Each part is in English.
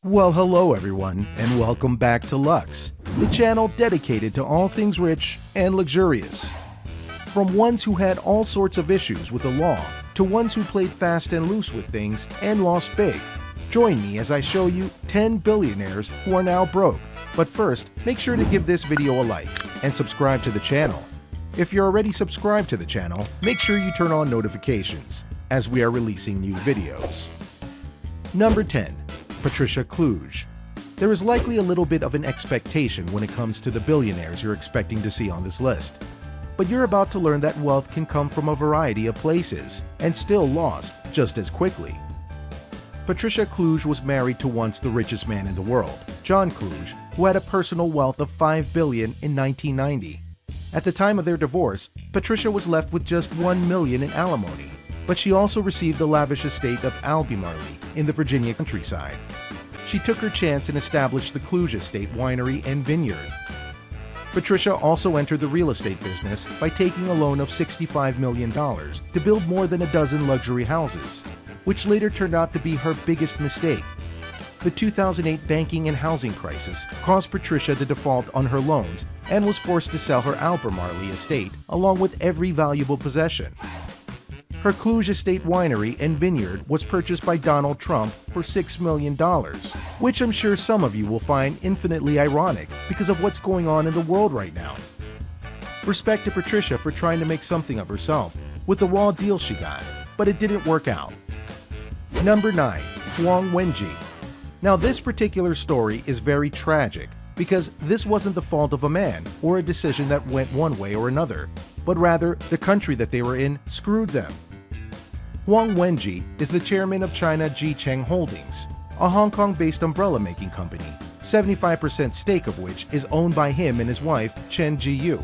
Well, hello everyone, and welcome back to Lux, the channel dedicated to all things rich and luxurious. From ones who had all sorts of issues with the law, to ones who played fast and loose with things and lost big. Join me as I show you 10 billionaires who are now broke. But first, make sure to give this video a like and subscribe to the channel. If you're already subscribed to the channel, make sure you turn on notifications, as we are releasing new videos. Number 10. Patricia Cluj. There is likely a little bit of an expectation when it comes to the billionaires you're expecting to see on this list. But you're about to learn that wealth can come from a variety of places, and still lost just as quickly. Patricia Cluj was married to once the richest man in the world, John Cluj, who had a personal wealth of $5 billion in 1990. At the time of their divorce, Patricia was left with just $1 million in alimony, but she also received the lavish estate of Albemarle in the Virginia countryside. She took her chance and established the Cluj Estate Winery and Vineyard. Patricia also entered the real estate business by taking a loan of $65 million to build more than a dozen luxury houses, which later turned out to be her biggest mistake. The 2008 banking and housing crisis caused Patricia to default on her loans and was forced to sell her Albemarle estate along with every valuable possession. Her Cluj Estate Winery and Vineyard was purchased by Donald Trump for $6 million, which I'm sure some of you will find infinitely ironic because of what's going on in the world right now. Respect to Patricia for trying to make something of herself with the raw deal she got, but it didn't work out. Number 9. Hwang Wei. Now this particular story is very tragic because this wasn't the fault of a man or a decision that went one way or another, but rather the country that they were in screwed them. Hwang Wei is the chairman of China Jicheng Holdings, a Hong Kong-based umbrella-making company, 75% stake of which is owned by him and his wife, Chen Jiyu.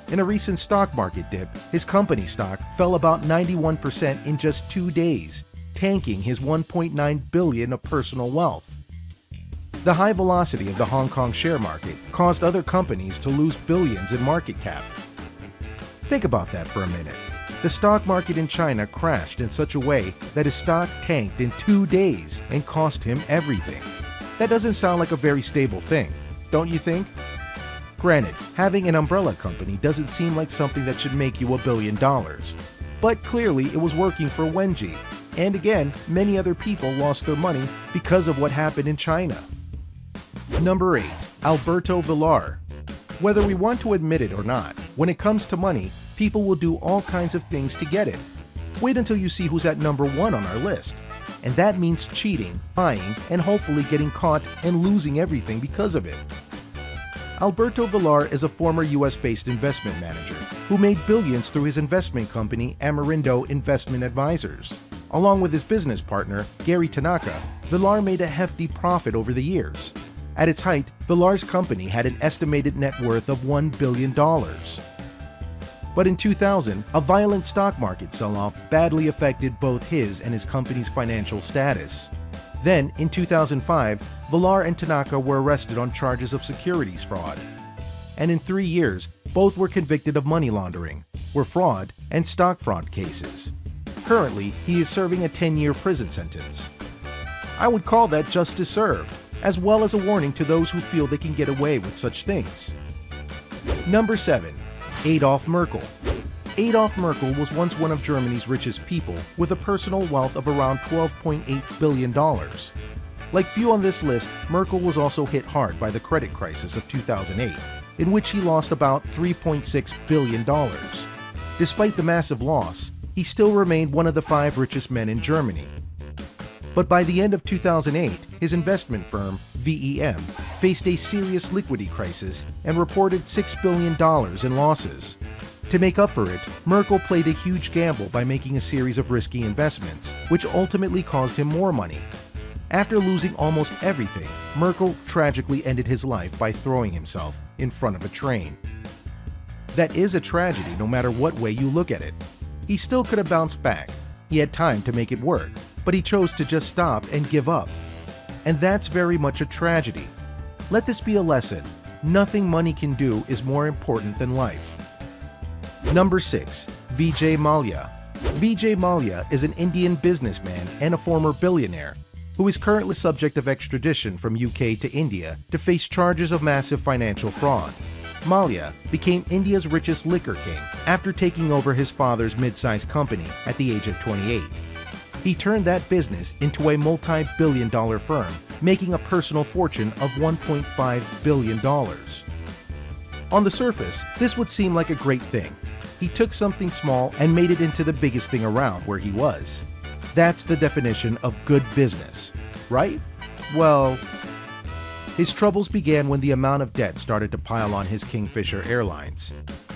In a recent stock market dip, his company stock fell about 91% in just 2 days, tanking his $1.9 billion of personal wealth. The high velocity of the Hong Kong share market caused other companies to lose billions in market cap. Think about that for a minute. The stock market in China crashed in such a way that his stock tanked in 2 days and cost him everything. That doesn't sound like a very stable thing, don't you think? Granted, having an umbrella company doesn't seem like something that should make you $1 billion. But clearly it was working for Wei. And again, many other people lost their money because of what happened in China. Number 8. Alberto Villar. Whether we want to admit it or not, when it comes to money, people will do all kinds of things to get it. Wait until you see who's at number 1 on our list. And that means cheating, lying, and hopefully getting caught and losing everything because of it. Alberto Villar is a former US-based investment manager who made billions through his investment company Amerindo Investment Advisors. Along with his business partner, Gary Tanaka, Villar made a hefty profit over the years. At its height, Villar's company had an estimated net worth of $1 billion. But in 2000, a violent stock market sell-off badly affected both his and his company's financial status. Then, in 2005, Villar and Tanaka were arrested on charges of securities fraud. And in 3 years, both were convicted of money laundering, were fraud, and stock fraud cases. Currently, he is serving a 10-year prison sentence. I would call that justice served, as well as a warning to those who feel they can get away with such things. Number 7. Adolph Merkel. Adolph Merkel was once one of Germany's richest people with a personal wealth of around $12.8 billion. Like few on this list, Merkel was also hit hard by the credit crisis of 2008, in which he lost about $3.6 billion. Despite the massive loss, he still remained one of the 5 richest men in Germany. But by the end of 2008, his investment firm, VEM, faced a serious liquidity crisis and reported $6 billion in losses. To make up for it, Merkel played a huge gamble by making a series of risky investments, which ultimately caused him more money. After losing almost everything, Merkel tragically ended his life by throwing himself in front of a train. That is a tragedy no matter what way you look at it. He still could have bounced back. He had time to make it work, but he chose to just stop and give up. And that's very much a tragedy. Let this be a lesson. Nothing money can do is more important than life. Number 6. Vijay Mallya. Vijay Mallya is an Indian businessman and a former billionaire who is currently subject of extradition from UK to India to face charges of massive financial fraud. Mallya became India's richest liquor king after taking over his father's mid-sized company at the age of 28. He turned that business into a multi-billion-dollar firm, making a personal fortune of $1.5 billion. On the surface, this would seem like a great thing. He took something small and made it into the biggest thing around where he was. That's the definition of good business, right? Well, his troubles began when the amount of debt started to pile on his Kingfisher Airlines.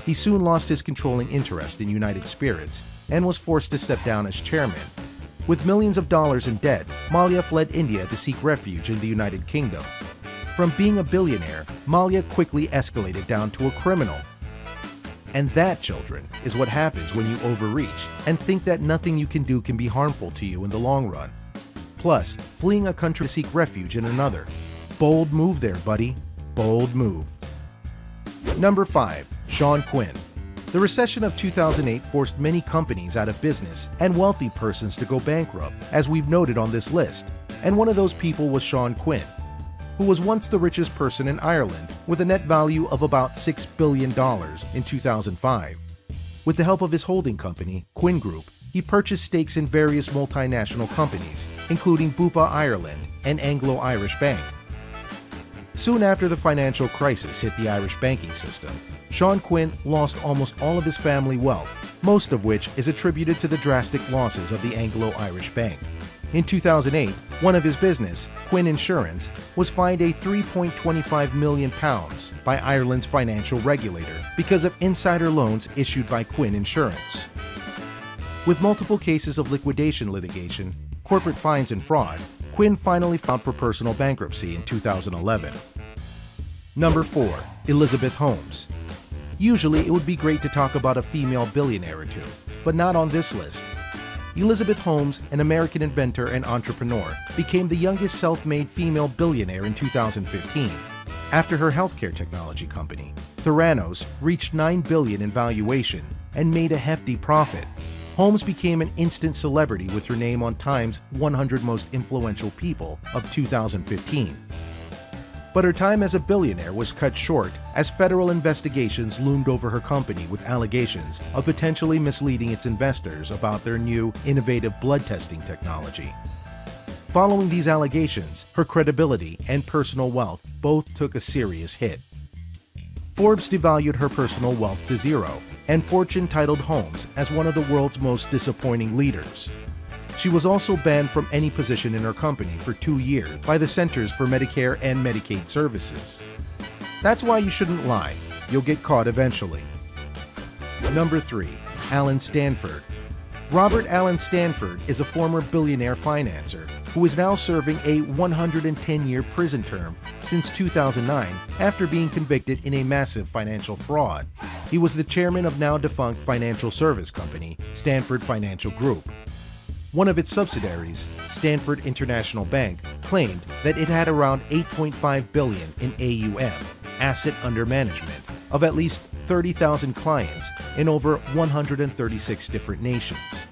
He soon lost his controlling interest in United Spirits and was forced to step down as chairman. With millions of dollars in debt, Mallya fled India to seek refuge in the United Kingdom. From being a billionaire, Mallya quickly escalated down to a criminal. And that, children, is what happens when you overreach and think that nothing you can do can be harmful to you in the long run. Plus, fleeing a country to seek refuge in another. Bold move there, buddy. Bold move. Number 5. Sean Quinn. The recession of 2008 forced many companies out of business and wealthy persons to go bankrupt, as we've noted on this list. And one of those people was Sean Quinn, who was once the richest person in Ireland with a net value of about $6 billion in 2005. With the help of his holding company, Quinn Group, he purchased stakes in various multinational companies, including Bupa Ireland and Anglo-Irish Bank. Soon after the financial crisis hit the Irish banking system, Sean Quinn lost almost all of his family wealth, most of which is attributed to the drastic losses of the Anglo-Irish Bank. In 2008, one of his business, Quinn Insurance, was fined a £3.25 million by Ireland's financial regulator because of insider loans issued by Quinn Insurance. With multiple cases of liquidation litigation, corporate fines and fraud, Quinn finally filed for personal bankruptcy in 2011. Number 4. Elizabeth Holmes. Usually it would be great to talk about a female billionaire or two, but not on this list. Elizabeth Holmes, an American inventor and entrepreneur, became the youngest self-made female billionaire in 2015, after her healthcare technology company, Theranos, reached $9 billion in valuation and made a hefty profit. Holmes became an instant celebrity with her name on Time's 100 Most Influential People of 2015. But her time as a billionaire was cut short as federal investigations loomed over her company with allegations of potentially misleading its investors about their new, innovative blood testing technology. Following these allegations, her credibility and personal wealth both took a serious hit. Forbes devalued her personal wealth to zero, and Fortune titled Holmes as one of the world's most disappointing leaders. She was also banned from any position in her company for 2 years by the Centers for Medicare and Medicaid Services. That's why you shouldn't lie. You'll get caught eventually. Number 3. Alan Stanford. Robert Alan Stanford is a former billionaire financer who is now serving a 110-year prison term since 2009 after being convicted in a massive financial fraud. He was the chairman of now-defunct financial service company, Stanford Financial Group. One of its subsidiaries, Stanford International Bank, claimed that it had around $8.5 billion in AUM, asset under management, of at least 30,000 clients in over 136 different nations.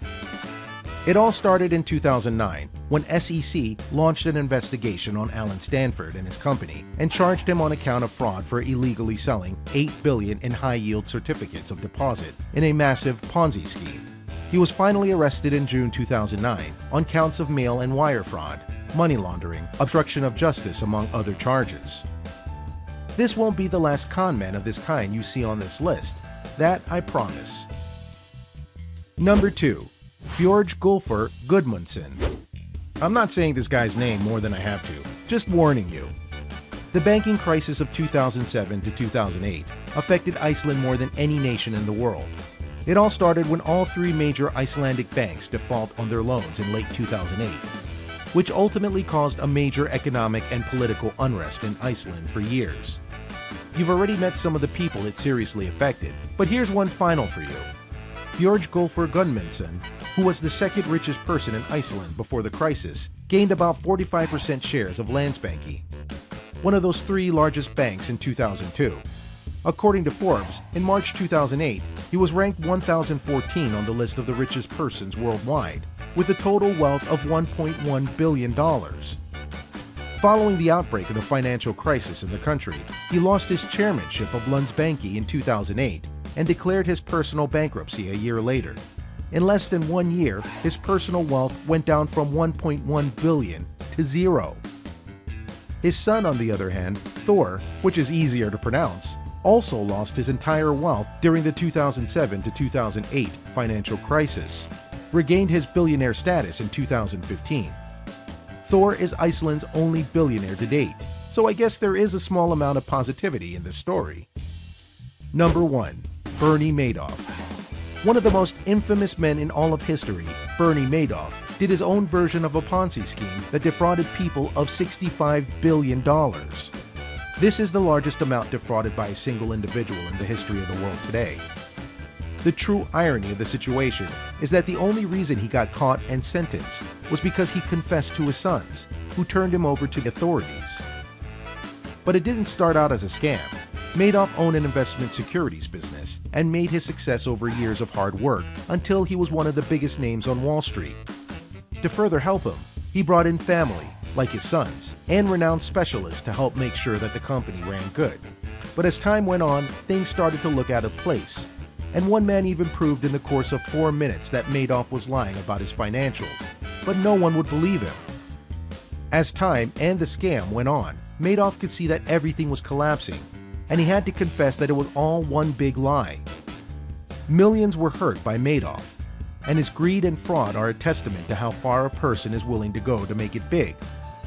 It all started in 2009 when SEC launched an investigation on Alan Stanford and his company and charged him on account of fraud for illegally selling $8 billion in high-yield certificates of deposit in a massive Ponzi scheme. He was finally arrested in June 2009 on counts of mail and wire fraud, money laundering, obstruction of justice, among other charges. This won't be the last con man of this kind you see on this list. That I promise. Number 2. Bjorg Gulfer Gudmundsson. I'm not saying this guy's name more than I have to, just warning you. The banking crisis of 2007 to 2008 affected Iceland more than any nation in the world. It all started when all 3 major Icelandic banks defaulted on their loans in late 2008, which ultimately caused a major economic and political unrest in Iceland for years. You've already met some of the people it seriously affected, but here's one final for you. Bjorg Gulfer Gudmundsson, who was the second richest person in Iceland before the crisis, gained about 45% shares of Landsbanki, one of those 3 largest banks in 2002. According to Forbes, in March 2008, he was ranked 1,014 on the list of the richest persons worldwide, with a total wealth of $1.1 billion. Following the outbreak of the financial crisis in the country, he lost his chairmanship of Landsbanki in 2008 and declared his personal bankruptcy a year later. In less than 1 year, his personal wealth went down from $1.1 billion to zero. His son, on the other hand, Thor, which is easier to pronounce, also lost his entire wealth during the 2007 to 2008 financial crisis, regained his billionaire status in 2015. Thor is Iceland's only billionaire to date, so I guess there is a small amount of positivity in this story. Number 1. Bernie Madoff. One of the most infamous men in all of history, Bernie Madoff, did his own version of a Ponzi scheme that defrauded people of $65 billion. This is the largest amount defrauded by a single individual in the history of the world today. The true irony of the situation is that the only reason he got caught and sentenced was because he confessed to his sons, who turned him over to the authorities. But it didn't start out as a scam. Madoff owned an investment securities business and made his success over years of hard work until he was one of the biggest names on Wall Street. To further help him, he brought in family, like his sons, and renowned specialists to help make sure that the company ran good. But as time went on, things started to look out of place. And one man even proved in the course of 4 minutes that Madoff was lying about his financials, but no one would believe him. As time and the scam went on, Madoff could see that everything was collapsing, and he had to confess that it was all one big lie. Millions were hurt by Madoff, and his greed and fraud are a testament to how far a person is willing to go to make it big.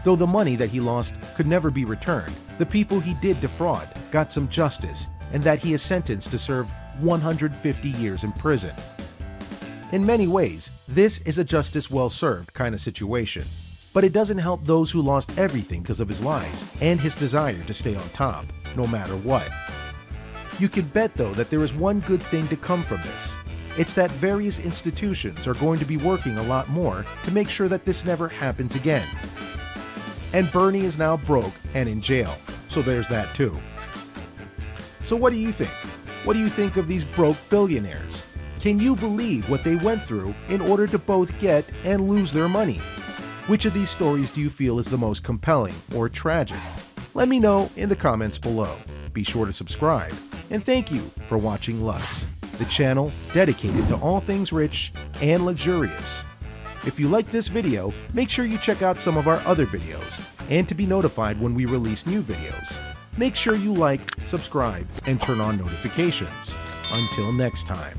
Though the money that he lost could never be returned, the people he did defraud got some justice, and that he is sentenced to serve 150 years in prison. In many ways, this is a justice well served kind of situation, but it doesn't help those who lost everything because of his lies and his desire to stay on top, no matter what. You can bet though that there is one good thing to come from this. It's that various institutions are going to be working a lot more to make sure that this never happens again. And Bernie is now broke and in jail, so there's that too. So what do you think? What do you think of these broke billionaires? Can you believe what they went through in order to both get and lose their money? Which of these stories do you feel is the most compelling or tragic? Let me know in the comments below. Be sure to subscribe, and thank you for watching Lux, the channel dedicated to all things rich and luxurious. If you like this video, make sure you check out some of our other videos, and to be notified when we release new videos, make sure you like, subscribe, and turn on notifications. Until next time.